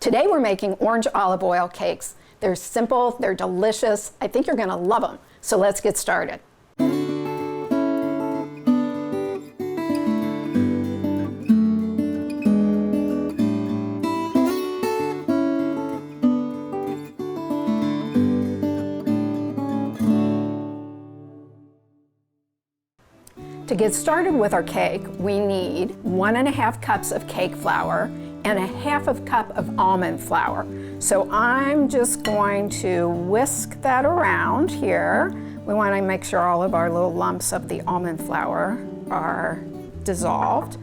Today we're making orange olive oil cakes. They're simple, they're delicious. I think you're gonna love them. So let's get started. To get started with our cake, we need 1.5 cups of cake flour and 1/2 cup of almond flour. So I'm just going to whisk that around here. We want to make sure all of our little lumps of the almond flour are dissolved.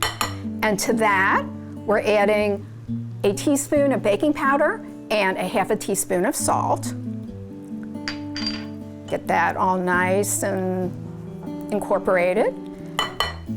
And to that, we're adding a teaspoon of baking powder and 1/2 teaspoon of salt. Get that all nice and incorporated.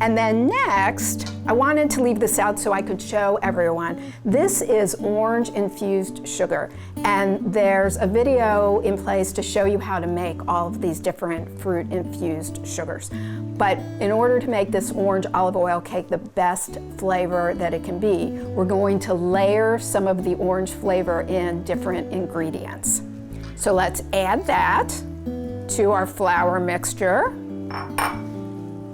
And then next, I wanted to leave this out so I could show everyone. This is orange infused sugar, and there's a video in place to show you how to make all of these different fruit infused sugars. But in order to make this orange olive oil cake the best flavor that it can be, we're going to layer some of the orange flavor in different ingredients. So let's add that to our flour mixture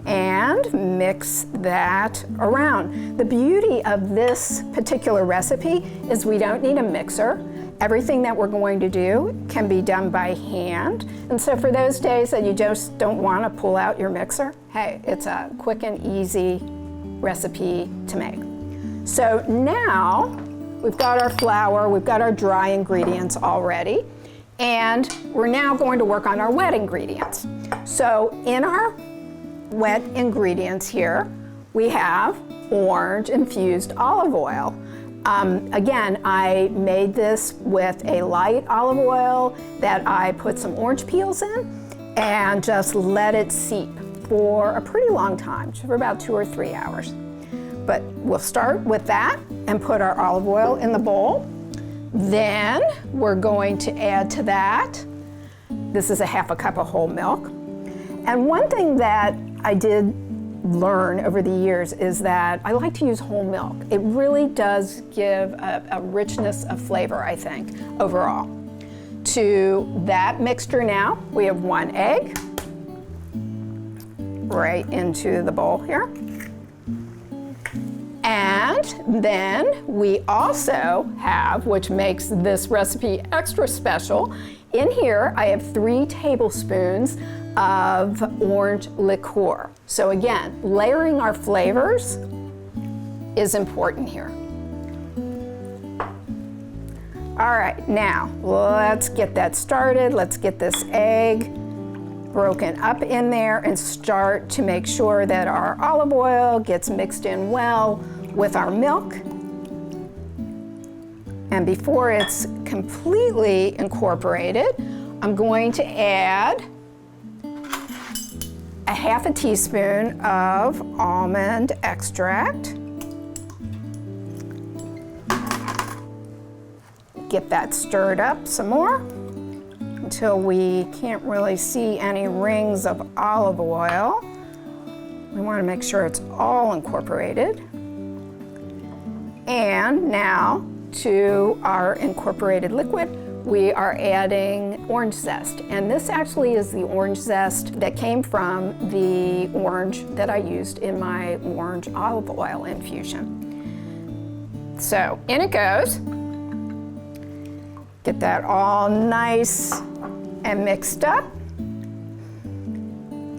and mix that around. The beauty of this particular recipe is we don't need a mixer. Everything that we're going to do can be done by hand. And so for those days that you just don't want to pull out your mixer, hey, it's a quick and easy recipe to make. So now we've got our flour, we've got our dry ingredients already, and we're now going to work on our wet ingredients. So in our wet ingredients here, we have orange infused olive oil. Again, I made this with a light olive oil that I put some orange peels in and just let it seep for a pretty long time, for about 2 or 3 hours. But we'll start with that and put our olive oil in the bowl. Then we're going to add to that, this is 1/2 cup of whole milk. And one thing that I did learn over the years is that I like to use whole milk. It really does give a richness of flavor, I think, overall. To that mixture now, we have 1 egg right into the bowl here. And then we also have, which makes this recipe extra special, in here I have 3 tablespoons of orange liqueur. So again, layering our flavors is important here. All right, now let's get that started. Let's get this egg broken up in there and start to make sure that our olive oil gets mixed in well with our milk. And before it's completely incorporated, I'm going to add 1/2 teaspoon of almond extract. Get that stirred up some more until we can't really see any rings of olive oil. We want to make sure it's all incorporated. And now to our incorporated liquid, we are adding orange zest. And this actually is the orange zest that came from the orange that I used in my orange olive oil infusion. So in it goes. Get that all nice and mixed up.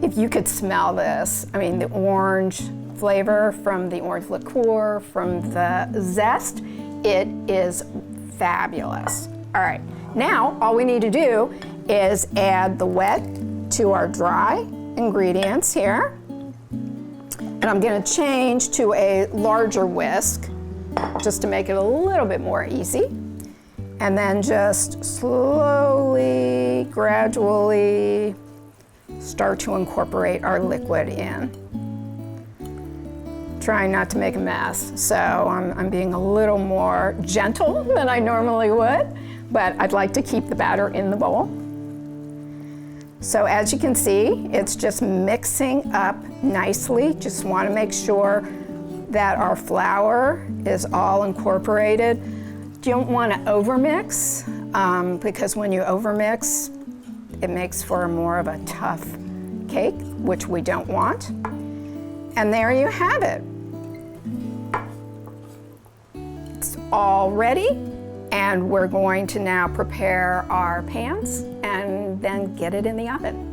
If you could smell this, I mean, the orange flavor from the orange liqueur, from the zest, it is fabulous. All right, now all we need to do is add the wet to our dry ingredients here. And I'm gonna change to a larger whisk just to make it a little bit more easy. And then just slowly, gradually start to incorporate our liquid in. Trying not to make a mess, so I'm being a little more gentle than I normally would, but I'd like to keep the batter in the bowl. So as you can see, it's just mixing up nicely. Just want to make sure that our flour is all incorporated. don't want to overmix because when you overmix, it makes for more of a tough cake, which we don't want. And there you have it. It's all ready, and we're going to now prepare our pans and then get it in the oven.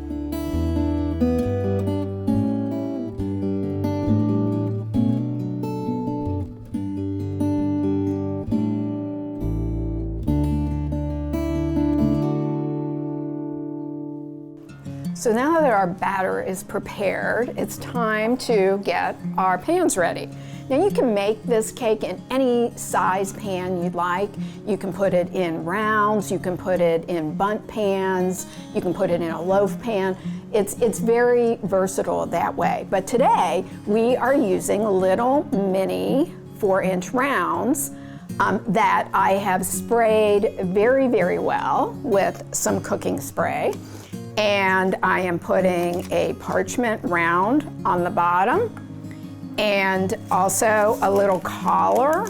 So now that our batter is prepared, it's time to get our pans ready. Now you can make this cake in any size pan you'd like. You can put it in rounds, you can put it in bundt pans, you can put it in a loaf pan. It's very versatile that way. But today we are using little mini 4-inch rounds that I have sprayed very, very well with some cooking spray. And I am putting a parchment round on the bottom and also a little collar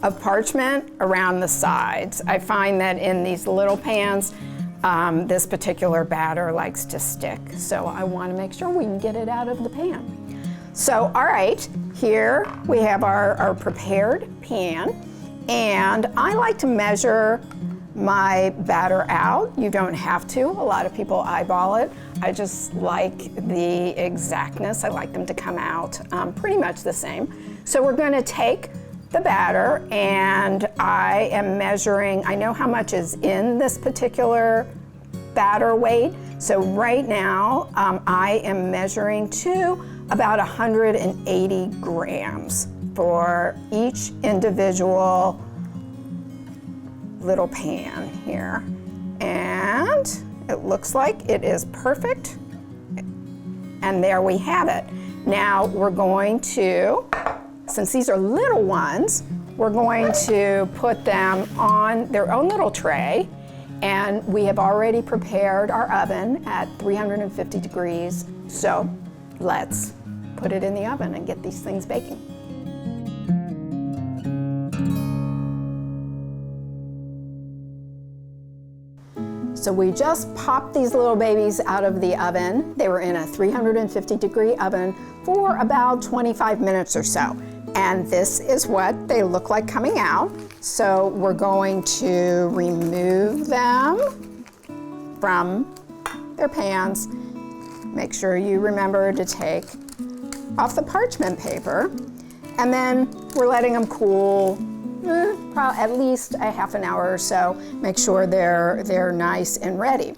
of parchment around the sides. I find that in these little pans, this particular batter likes to stick. So I want to make sure we can get it out of the pan. So, all right, here we have our prepared pan. And I like to measure my batter out. You don't have to. A lot of people eyeball it. I just like the exactness. I like them to come out pretty much the same. So we're going to take the batter, and I am measuring. I know how much is in this particular batter weight. So right now I am measuring to about 180 grams for each individual little pan here, and it looks like it is perfect, and there we have it. Now we're going to, since these are little ones, we're going to put them on their own little tray, and we have already prepared our oven at 350 degrees, so let's put it in the oven and get these things baking. So we just popped these little babies out of the oven. They were in a 350 degree oven for about 25 minutes or so. And this is what they look like coming out. So we're going to remove them from their pans. Make sure you remember to take off the parchment paper. And then we're letting them cool at least a half an hour or so. Make sure they're nice and ready.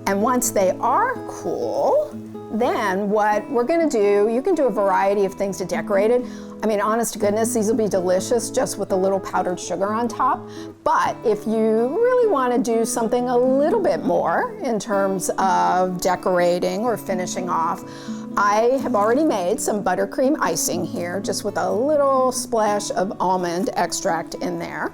And once they are cool, then what we're gonna do, you can do a variety of things to decorate it. I mean, honest to goodness, these will be delicious just with a little powdered sugar on top. But if you really want to do something a little bit more in terms of decorating or finishing off, I have already made some buttercream icing here, just with a little splash of almond extract in there.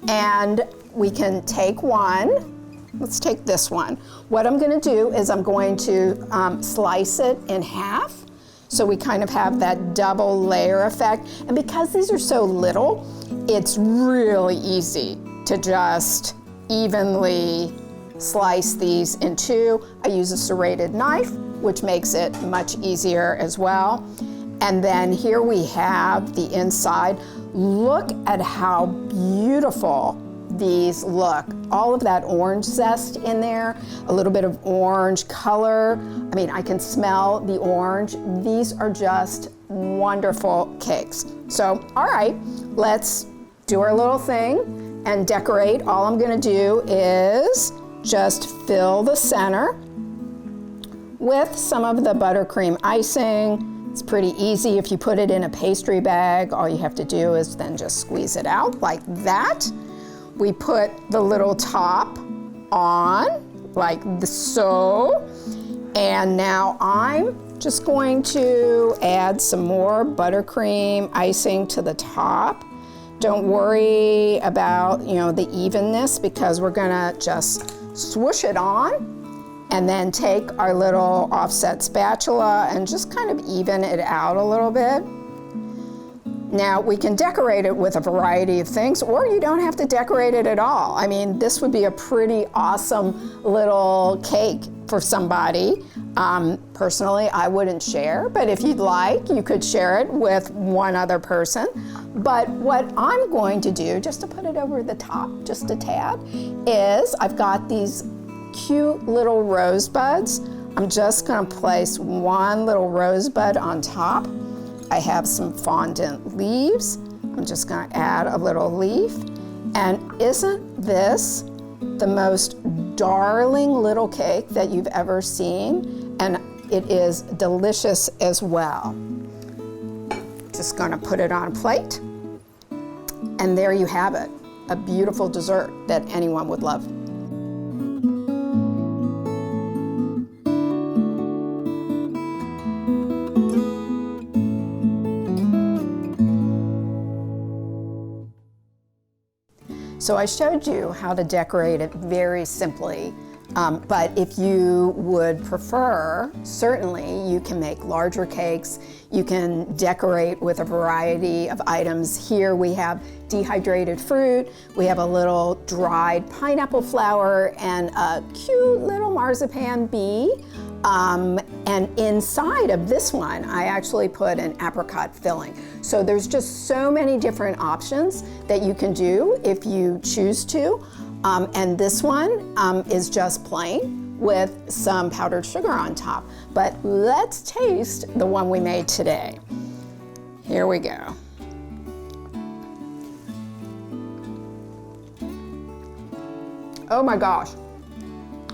And we can take one. Let's take this one. What I'm going to do is I'm going to slice it in half. So we kind of have that double layer effect. And because these are so little, it's really easy to just evenly slice these in two. I use a serrated knife, which makes it much easier as well. And then here we have the inside. Look at how beautiful these look. All of that orange zest in there, a little bit of orange color. I mean, I can smell the orange. These are just wonderful cakes. So, all right, let's do our little thing and decorate. All I'm gonna do is just fill the center with some of the buttercream icing. It's pretty easy. If you put it in a pastry bag, all you have to do is then just squeeze it out like that. We put the little top on like so, and now I'm just going to add some more buttercream icing to the top. Don't worry about, the evenness, because we're gonna just swoosh it on and then take our little offset spatula and just kind of even it out a little bit. Now, we can decorate it with a variety of things, or you don't have to decorate it at all. I mean, this would be a pretty awesome little cake for somebody. Personally, I wouldn't share, but if you'd like, you could share it with one other person. But what I'm going to do, just to put it over the top, just a tad, is I've got these cute little rosebuds. I'm just gonna place one little rosebud on top. I have some fondant leaves. I'm just gonna add a little leaf. And isn't this the most darling little cake that you've ever seen? And it is delicious as well. Just gonna put it on a plate. And there you have it, a beautiful dessert that anyone would love. So I showed you how to decorate it very simply, but if you would prefer, certainly you can make larger cakes. You can decorate with a variety of items. Here we have dehydrated fruit, we have a little dried pineapple flower, and a cute little marzipan bee. And inside of this one, I actually put an apricot filling. So there's just so many different options that you can do if you choose to. And this one is just plain with some powdered sugar on top. But let's taste the one we made today. Here we go. Oh my gosh.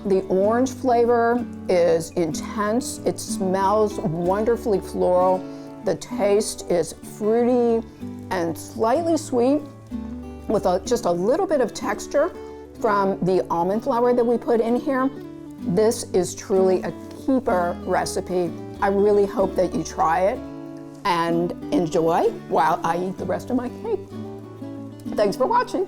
The orange flavor is intense. It smells wonderfully floral. The taste is fruity and slightly sweet with just a little bit of texture from the almond flour that we put in here. This is truly a keeper recipe. I really hope that you try it and enjoy while I eat the rest of my cake. Thanks for watching.